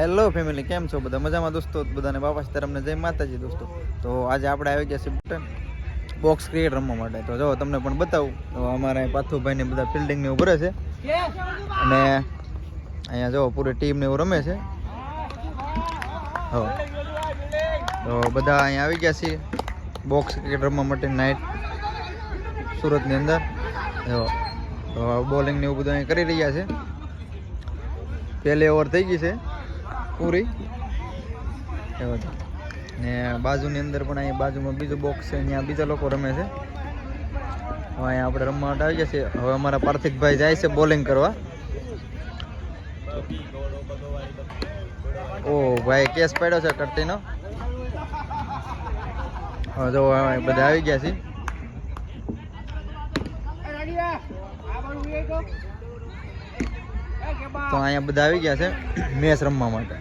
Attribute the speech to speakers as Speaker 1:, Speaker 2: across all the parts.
Speaker 1: Hello family, કેમ છો બધા? મજામાં દોસ્તો? બધાને બાપા સીતારામને જય માતાજી દોસ્તો. તો આજે આપણે આવી ગયા છે બોક્સ ક્રિકેટ રમવા માટે. તો જો તમને પણ બતાવું તો અમારા પાથુભાઈને બધા ફિલ્ડિંગ ને એવું ભરે છે અને અહીંયા જો પૂરી ટીમ ને એવું રમે છે. હો તો બધા અહીંયા આવી ગયા છીએ બોક્સ ક્રિકેટ રમવા માટે નાઇટ સુરતની અંદર. જો તો બોલિંગ ને એવું બધું અહીંયા કરી રહ્યા છે. પહેલી ઓવર થઈ ગઈ છે પૂરી ને બાજુની અંદર પણ અહીંયા બાજુમાં બીજું બોક્સ છે, અહીંયા બીજા લોકો રમે છે. હવે અહીંયા આપણે રમવા માટે આવી ગયા છીએ. હવે અમારા પાર્થિકભાઈ જાય છે બોલિંગ કરવા. ઓ ભાઈ કેસ પડ્યો છે કટ્ટીનો. હવે જો બધા આવી ગયા છે. તો અહીંયા બધા આવી ગયા છે મેચ રમવા માટે.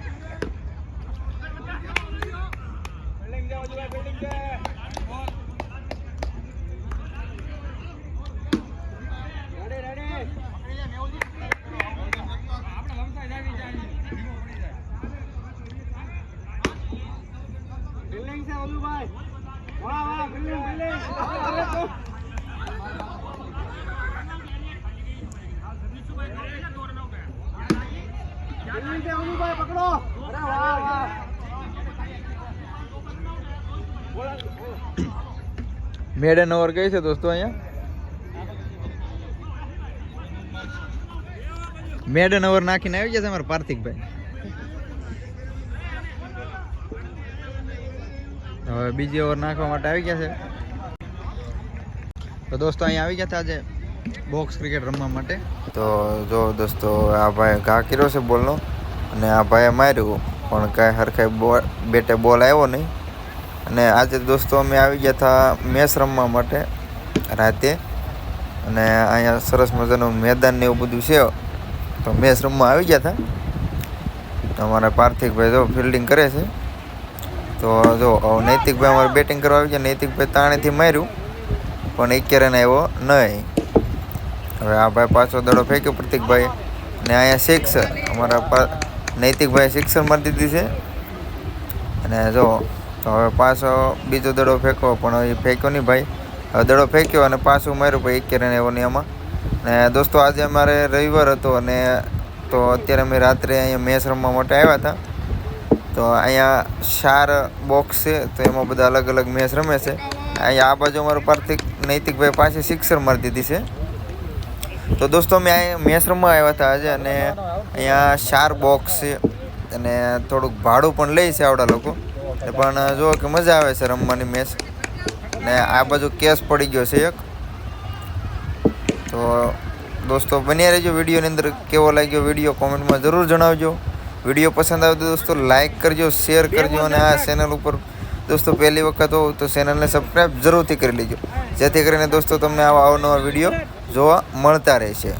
Speaker 1: મેડન ઓવર ગઈ છે દોસ્તો. અહીંયા મેડન ઓવર નાખીને આવી ગયા છે અમારા પાર્થિકભાઈ. હવે બીજી ઓવર નાખવા માટે આવી ગયા છે. તો દોસ્તો અહીંયા આવી ગયા હતા આજે બોક્સ ક્રિકેટ રમવા માટે.
Speaker 2: તો જો દોસ્તો, આ ભાઈ ઘા કર્યો છે બોલનો અને આ ભાઈએ માર્યું પણ કાંઈ હરખાઈ બેટે બોલ આવ્યો નહીં. અને આજે દોસ્તો અમે આવી ગયા હતા મેચ રમવા માટે રાતે. અને અહીંયા સરસ મજાનું મેદાન ને એવું બધું છે, તો મેચ રમવા આવી ગયા હતા. અમારા પાર્થિકભાઈ જો ફિલ્ડિંગ કરે છે. તો જો નૈતિકભાઈ અમારે બેટિંગ કરવા આવી ગયા. નૈતિકભાઈ તાણેથી માર્યું પણ એક રન આવ્યો નહીં. હવે આ ભાઈ પાછો દડો ફેંક્યો પ્રતિકભાઈ ને અહીંયા સિક્સર અમારા નૈતિકભાઈ સિક્સર મારી દીધી છે. અને જો તો હવે પાછો બીજો દડો ફેંકો પણ એ ફેંક્યો નહીં ભાઈ. હવે દડો ફેંક્યો અને પાછું માર્યું ભાઈ એક રન આવ્યો નહીં આમાં. ને દોસ્તો આજે અમારે રવિવાર હતો અને તો અત્યારે અમે રાત્રે અહીંયા મેચ રમવા માટે આવ્યા હતા. તો અહીંયા 4 બોક્સ છે, તો એમાં બધા અલગ અલગ મેચ રમે છે. અહીંયા આ બાજુ અમારું નૈતિકભાઈ પાછી સિક્સર મારી દીધી છે. તો દોસ્તો અમે અહીંયા મેચ રમવા આવ્યા હતા આજે અને અહીંયા 4 બોક્સ છે અને થોડુંક ભાડું પણ લે છે આવડા લોકો. પણ જુઓ કે મજા આવે છે રમવાની મેચ. ને આ બાજુ કેસ પડી ગયો છે એક. તો દોસ્તો બન્યા રહેજો વિડીયોની અંદર. કેવો લાગ્યો વિડીયો કોમેન્ટમાં જરૂર જણાવજો. વિડીયો પસંદ આવે તો દોસ્તો લાઇક કરજો, શેર કરજો અને આ ચેનલ ઉપર દોસ્તો પહેલી વખત હો તો ચેનલને સબસ્ક્રાઈબ જરૂરથી કરી લેજો, જેથી કરીને દોસ્તો તમને આવા અવનવા વિડીયો જોવા મળતા રહેશે.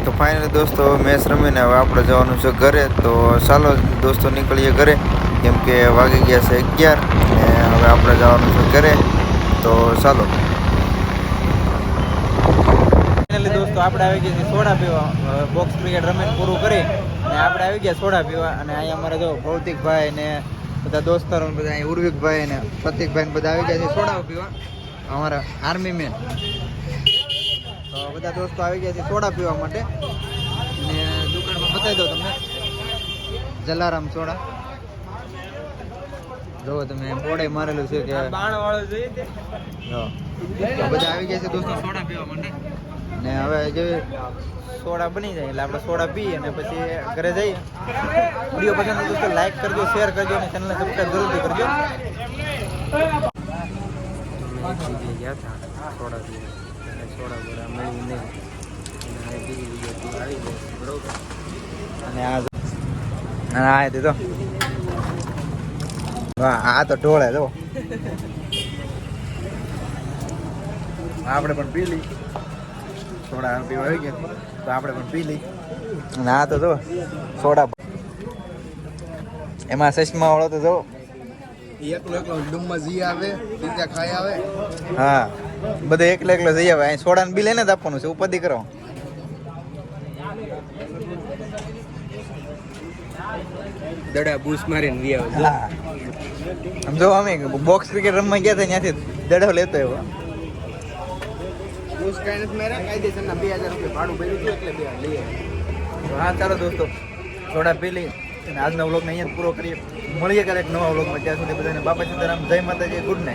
Speaker 2: તો ફાઇનલી દોસ્તો મેચ રમીને હવે આપણે જવાનું છે ઘરે. તો ચાલો દોસ્તો નીકળીએ ઘરે, કેમ કે વાગી ગયા છે 11 અને હવે આપણે જવાનું છે ઘરે. તો ચાલો
Speaker 1: ફાઇનલી દોસ્તો આપણે આવી ગયા છીએ સોડા પીવા. બોક્સ ક્રિકેટ રમીને પૂરું કરી અને આપણે આવી ગયા સોડા પીવા. અને અહીંયા અમારે જો ભૌતિકભાઈ ને બધા દોસ્તારો બધા અહીં ઉર્વિકભાઈ અને પ્રતિકભાઈ બધા આવી ગયા છે સોડા પીવા, અમારા આર્મી મેન. તો બધા દોસ્તો આવી ગયા છે સોડા પીવા માટે. અને દુકાનમાં બતાવી દો તમને, જલારામ સોડા. જો તમે બોર્ડે મારેલું છે કે બાણવાળો જોઈએ તે. જો બધા આવી ગયા છે દોસ્તો સોડા પીવા માટે. ને હવે જે સોડા બની જાય એટલે આપણે સોડા પીએ અને પછી ઘરે જઈએ. વિડીયો પસંદ આવે દોસ્તો લાઈક કરજો, શેર કરજો અને ચેનલને સબસ્ક્રાઈબ જરૂરથી કરજો. ગયા હતા સોડા પીવા, સોડા બોડા મળી નહીં અને બીજી જગ્યાએ આવી જાય બરોબર. અને આ તે તો આ તો ઢોળે જો આપણે પણ પી લઈ સોડા પીવા આવી ગયા તો આપણે પણ પી લઈ. અને આ તો જો સોડા એમાં ચશ્મા વાળો તો જો
Speaker 3: એકલો ડુમમાં જી આવે બીજા ખાઈ આવે.
Speaker 1: હા બધા એકલો જઈ આવે. અહીં સોડાનું બિલ એને જ આપવાનું છે, ઉપાધિ કરો.
Speaker 3: દડા બૂસ મારીને વી આવે.
Speaker 1: હા આમ જો અમે બોક્સ ક્રિકેટ રમવા ગયા હતા ત્યાંથી દડો લેતો એવો.
Speaker 3: બૂસ કાંઈ નથી માર્યા, કાયદેસરના 2000 રૂપિયા ભાડું ભર્યું હતું એટલે લઈ આવ્યા.
Speaker 1: હા ચાલો દોસ્તો સોડા પી લઈ અને આજના વ્લોગને અહીંયા જ પૂરો કરીએ. મળીએ ક્યારેક નવા વ્લોગમાં. ત્યાં સુધી બધાને બાપા સીતારામ, જય માતાજી, ગુડ નાઇટ.